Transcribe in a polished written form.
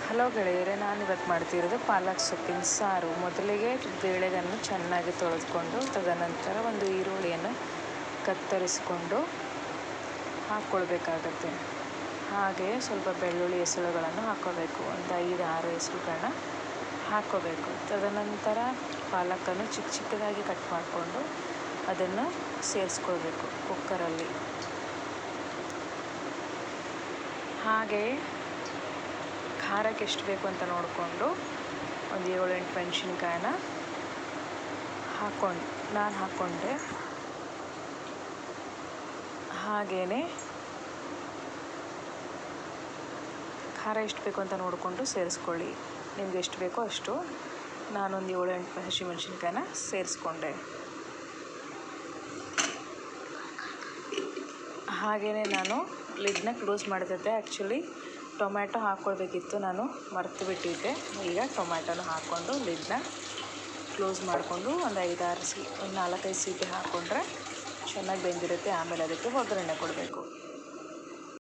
Hello ಗೆಳೆಯರೆ, ನಾನಿವತ್ತು ಮಾಡ್ತಿರೋದು ಪಾಲಕ್ ಸೊಪ್ಪಿನ ಸಾರು. ಮೊದಲಿಗೆ ಬೇಳೆಯನ್ನು ಚೆನ್ನಾಗಿ ತೊಳೆದುಕೊಂಡು ತದನಂತರ ಒಂದು ಈರುಳ್ಳಿಯನ್ನು ಕತ್ತರಿಸಿಕೊಂಡು ಹಾಕ್ಕೊಳ್ಬೇಕಾಗತ್ತೆ. ಹಾಗೆಯೇ ಸ್ವಲ್ಪ ಬೆಳ್ಳುಳ್ಳಿ ಎಸಳುಗಳನ್ನು ಹಾಕ್ಕೋಬೇಕು. ಒಂದು 5-6 ಎಸಳುಗಳನ್ನ ಹಾಕ್ಕೋಬೇಕು. ತದನಂತರ ಪಾಲಕನ್ನು ಚಿಕ್ಕ ಚಿಕ್ಕದಾಗಿ ಕಟ್ ಮಾಡಿಕೊಂಡು ಅದನ್ನು ಸೇರಿಸ್ಕೊಳ್ಬೇಕು ಕುಕ್ಕರಲ್ಲಿ. ಹಾಗೆಯೇ ಖಾರಕ್ಕೆ ಎಷ್ಟು ಬೇಕು ಅಂತ ನೋಡಿಕೊಂಡು ಒಂದು 7-8 ಮೆಣಸಿನ್ಕಾಯನ್ನ ನಾನು ಹಾಕ್ಕೊಂಡೆ. ಹಾಗೆಯೇ ಖಾರ ಎಷ್ಟು ಬೇಕು ಅಂತ ನೋಡಿಕೊಂಡು ಸೇರಿಸ್ಕೊಳ್ಳಿ. ನಿಮ್ಗೆ ಎಷ್ಟು ಬೇಕೋ ಅಷ್ಟು. ನಾನೊಂದು 7-8 ಹಸಿಮೆಣಸಿನ್ಕಾಯನ್ನ ಸೇರಿಸ್ಕೊಂಡೆ. ಹಾಗೆಯೇ ನಾನು ಲಿಡ್ನ ಕ್ಲೋಸ್ ಮಾಡ್ತಿದ್ದೆ. ಆ್ಯಕ್ಚುಲಿ ಟೊಮ್ಯಾಟೊ ಹಾಕ್ಕೊಳ್ಬೇಕಿತ್ತು, ನಾನು ಮರೆತು ಬಿಟ್ಟಿದ್ದೆ. ಈಗ ಟೊಮ್ಯಾಟೊನ ಹಾಕ್ಕೊಂಡು ಲಿಡ್ನ ಕ್ಲೋಸ್ ಮಾಡಿಕೊಂಡು ಒಂದು 4-5 ಸೀಟಿ ಹಾಕ್ಕೊಂಡ್ರೆ ಚೆನ್ನಾಗಿ ಬೆಂದಿರುತ್ತೆ. ಆಮೇಲೆ ಅದಕ್ಕೆ ಒಗ್ಗರಣೆ ಕೊಡಬೇಕು.